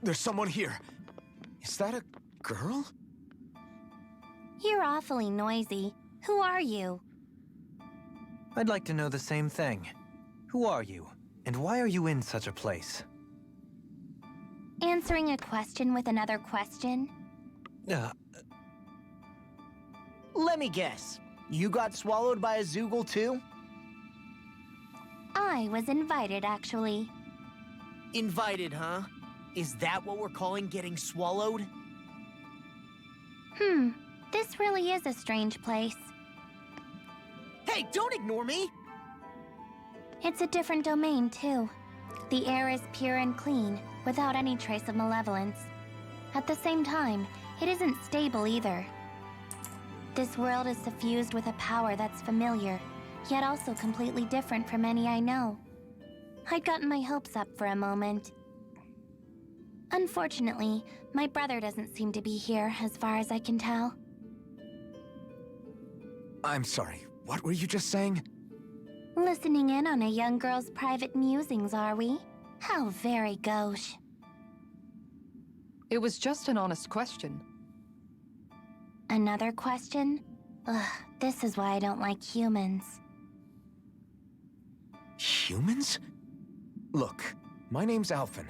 There's someone here. Is that a girl? You're awfully noisy. Who are you? I'd like to know the same thing. Who are you? And why are you in such a place? Answering a question with another question? Let me guess. You got swallowed by a Zoogle too? I was invited, actually. Invited, huh? Is that what we're calling getting swallowed? This really is a strange place. Hey, don't ignore me! It's a different domain, too. The air is pure and clean, without any trace of malevolence. At the same time, it isn't stable either. This world is suffused with a power that's familiar, yet also completely different from any I know. I'd gotten my hopes up for a moment. Unfortunately, my brother doesn't seem to be here, as far as I can tell. I'm sorry, what were you just saying? Listening in on a young girl's private musings, are we? How very gauche. It was just an honest question. Another question? Ugh, this is why I don't like humans. Humans? Look, my name's Alphen.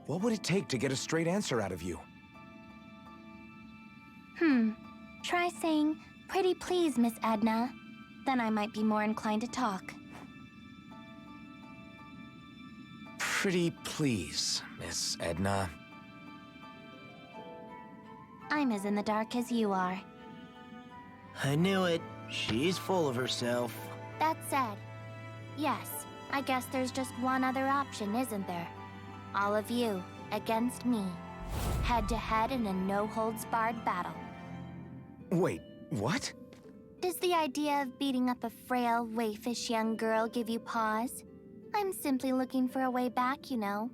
What would it take to get a straight answer out of you? Try saying, "Pretty please, Miss Edna." Then I might be more inclined to talk. Pretty please, Miss Edna. I'm as in the dark as you are. I knew it. She's full of herself. That said, yes, I guess there's just one other option, isn't there? All of you against me, head to head in a no-holds-barred battle. Wait, what? Does the idea of beating up a frail, waifish young girl give you pause? I'm simply looking for a way back, you know.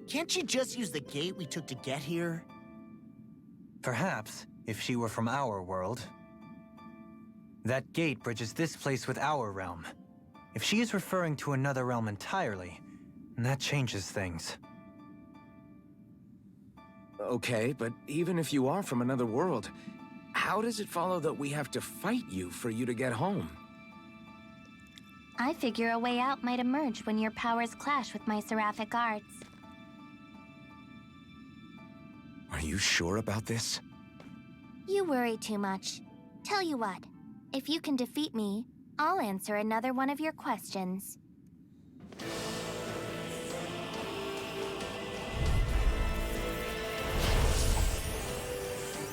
Can't you just use the gate we took to get here? Perhaps, if she were from our world. That gate bridges this place with our realm. If she is referring to another realm entirely, that changes things. Okay, but even if you are from another world, how does it follow that we have to fight you for you to get home? I figure a way out might emerge when your powers clash with my seraphic arts. Are you sure about this? You worry too much. Tell you what, if you can defeat me, I'll answer another one of your questions.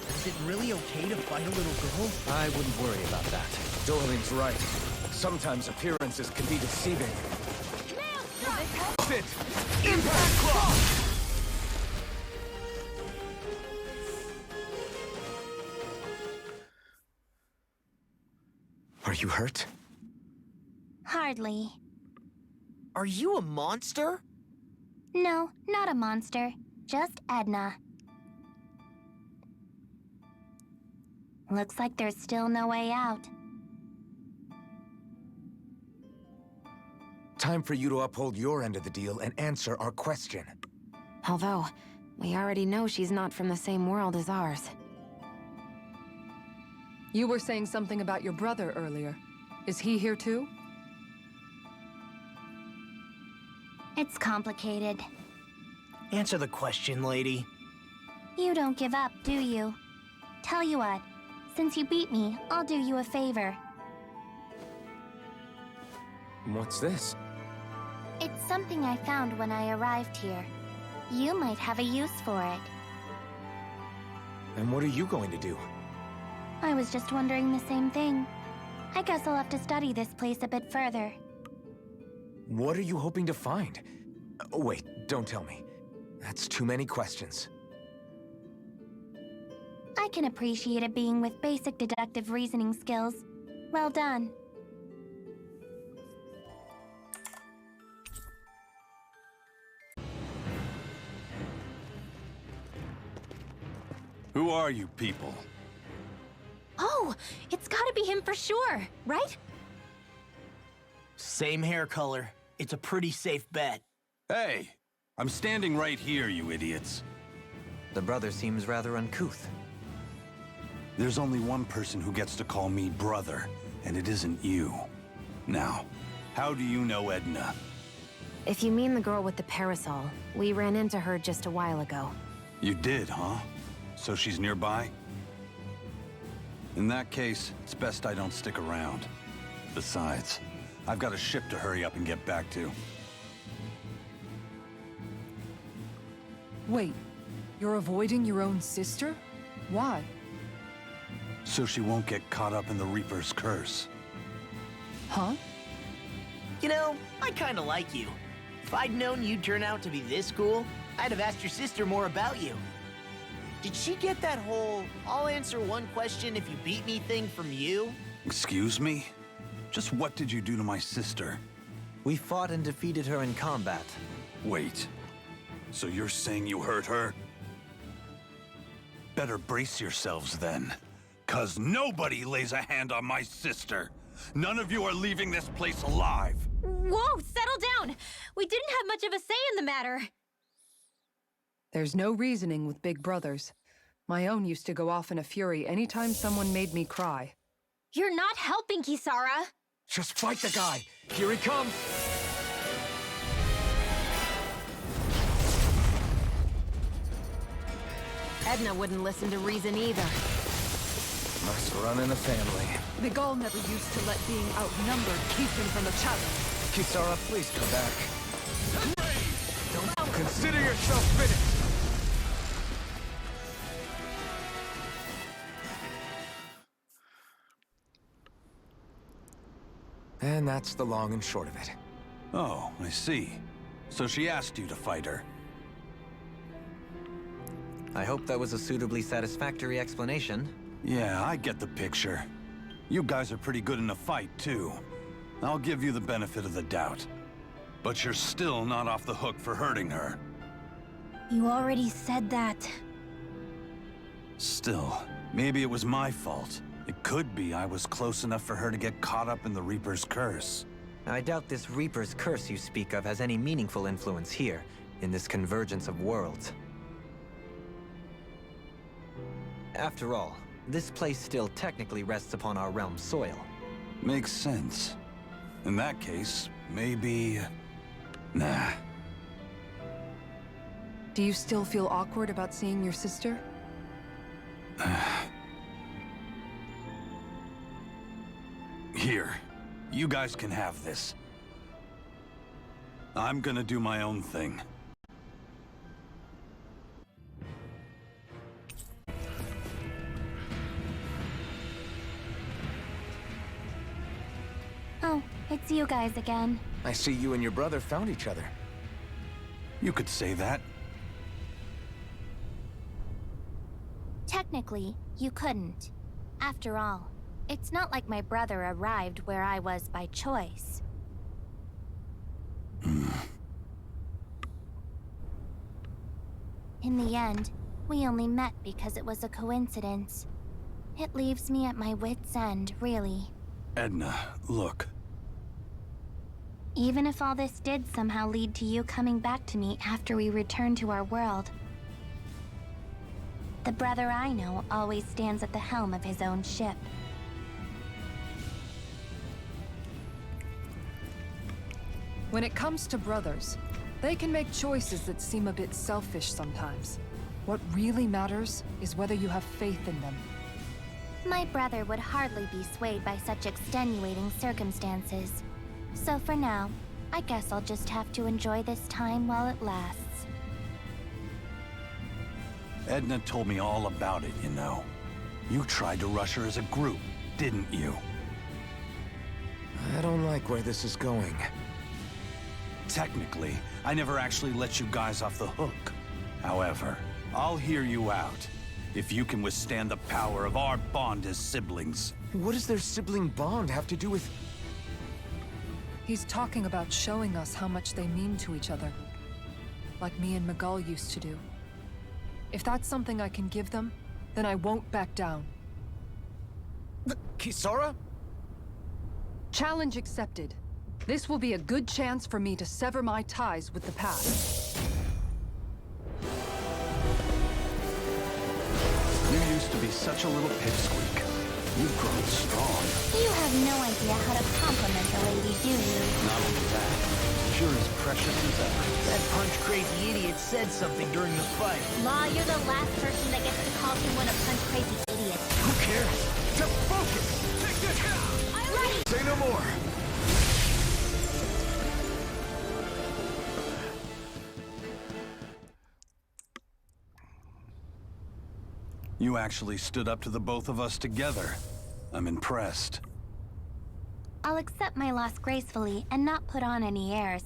Is it really okay to fight a little girl? I wouldn't worry about that. Dorling's right. Sometimes appearances can be deceiving. Fit! Impact Cross! Are you hurt? Hardly. Are you a monster? No, not a monster. Just Edna. Looks like there's still no way out. Time for you to uphold your end of the deal and answer our question. Although, we already know she's not from the same world as ours. You were saying something about your brother earlier. Is he here too? It's complicated. Answer the question, lady. You don't give up, do you? Tell you what, since you beat me, I'll do you a favor. What's this? It's something I found when I arrived here. You might have a use for it. And what are you going to do? I was just wondering the same thing. I guess I'll have to study this place a bit further. What are you hoping to find? Wait, don't tell me. That's too many questions. I can appreciate a being with basic deductive reasoning skills. Well done. Who are you people? Oh, it's gotta be him for sure, right? Same hair color. It's a pretty safe bet. Hey, I'm standing right here, you idiots. The brother seems rather uncouth. There's only one person who gets to call me brother, and it isn't you. Now, how do you know Edna? If you mean the girl with the parasol, we ran into her just a while ago. You did, huh? So she's nearby? In that case, it's best I don't stick around. Besides, I've got a ship to hurry up and get back to. Wait, you're avoiding your own sister? Why? So she won't get caught up in the Reaper's curse. Huh? You know, I kinda like you. If I'd known you'd turn out to be this cool, I'd have asked your sister more about you. Did she get that whole, I'll answer one question if you beat me thing from you? Excuse me? Just what did you do to my sister? We fought and defeated her in combat. Wait. So you're saying you hurt her? Better brace yourselves then. 'Cause nobody lays a hand on my sister. None of you are leaving this place alive. Whoa, settle down! We didn't have much of a say in the matter. There's no reasoning with big brothers. My own used to go off in a fury anytime someone made me cry. You're not helping, Kisara. Just fight the guy. Here he comes. Edna wouldn't listen to reason either. Must run in the family. Miguel never used to let being outnumbered keep him from a challenge. Kisara, please come back. Don't consider yourself finished. And that's the long and short of it. Oh, I see. So she asked you to fight her. I hope that was a suitably satisfactory explanation. Yeah, I get the picture. You guys are pretty good in a fight, too. I'll give you the benefit of the doubt. But you're still not off the hook for hurting her. You already said that. Still, maybe it was my fault. It could be I was close enough for her to get caught up in the Reaper's curse. I doubt this Reaper's curse you speak of has any meaningful influence here, in this convergence of worlds. After all, this place still technically rests upon our realm's soil. Makes sense. In that case, maybe... Nah. Do you still feel awkward about seeing your sister? Here, you guys can have this. I'm gonna do my own thing. Oh, it's you guys again. I see you and your brother found each other. You could say that. Technically, you couldn't. After all, it's not like my brother arrived where I was by choice. In the end, we only met because it was a coincidence. It leaves me at my wit's end, really. Edna, look. Even if all this did somehow lead to you coming back to me after we return to our world, the brother I know always stands at the helm of his own ship. When it comes to brothers, they can make choices that seem a bit selfish sometimes. What really matters is whether you have faith in them. My brother would hardly be swayed by such extenuating circumstances. So for now, I guess I'll just have to enjoy this time while it lasts. Edna told me all about it, you know. You tried to rush her as a group, didn't you? I don't like where this is going. Technically, I never actually let you guys off the hook. However, I'll hear you out if you can withstand the power of our bond as siblings. What does their sibling bond have to do with... He's talking about showing us how much they mean to each other. Like me and Miguel used to do. If that's something I can give them, then I won't back down. Kisara? Challenge accepted. This will be a good chance for me to sever my ties with the past. You used to be such a little pipsqueak. You've grown strong. You have no idea how to compliment a lady, do you? Not only that, you're as precious as ever. That punch-crazy idiot said something during the fight. Law, you're the last person that gets to call someone a punch-crazy idiot. Who cares? Just focus! Take this down! Ready! Say no more! You actually stood up to the both of us together. I'm impressed. I'll accept my loss gracefully and not put on any airs.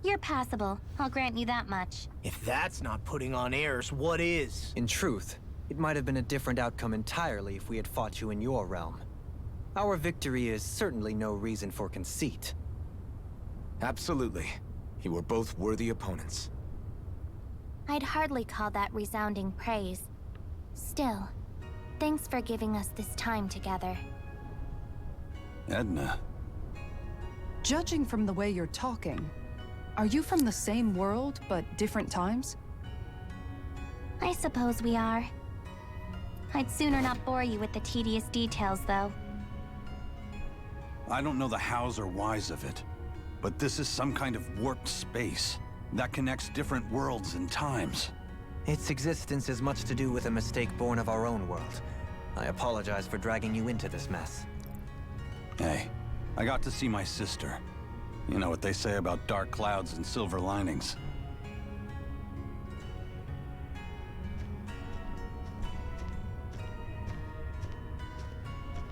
You're passable, I'll grant you that much. If that's not putting on airs, what is? In truth, it might have been a different outcome entirely if we had fought you in your realm. Our victory is certainly no reason for conceit. Absolutely. You were both worthy opponents. I'd hardly call that resounding praise. Still, thanks for giving us this time together. Edna. Judging from the way you're talking, are you from the same world, but different times? I suppose we are. I'd sooner not bore you with the tedious details, though. I don't know the hows or whys of it, but this is some kind of warped space that connects different worlds and times. Its existence is much to do with a mistake born of our own world. I apologize for dragging you into this mess. Hey, I got to see my sister. You know what they say about dark clouds and silver linings.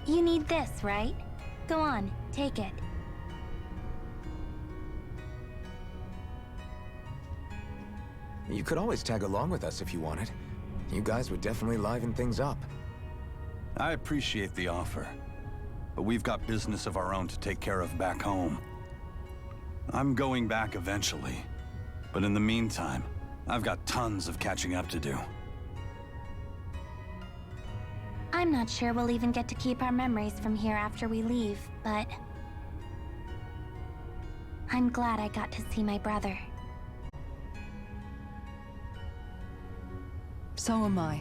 You need this, right? Go on, take it. You could always tag along with us if you wanted. You guys would definitely liven things up. I appreciate the offer, but we've got business of our own to take care of back home. I'm going back eventually, but in the meantime, I've got tons of catching up to do. I'm not sure we'll even get to keep our memories from here after we leave, but... I'm glad I got to see my brother. So am I.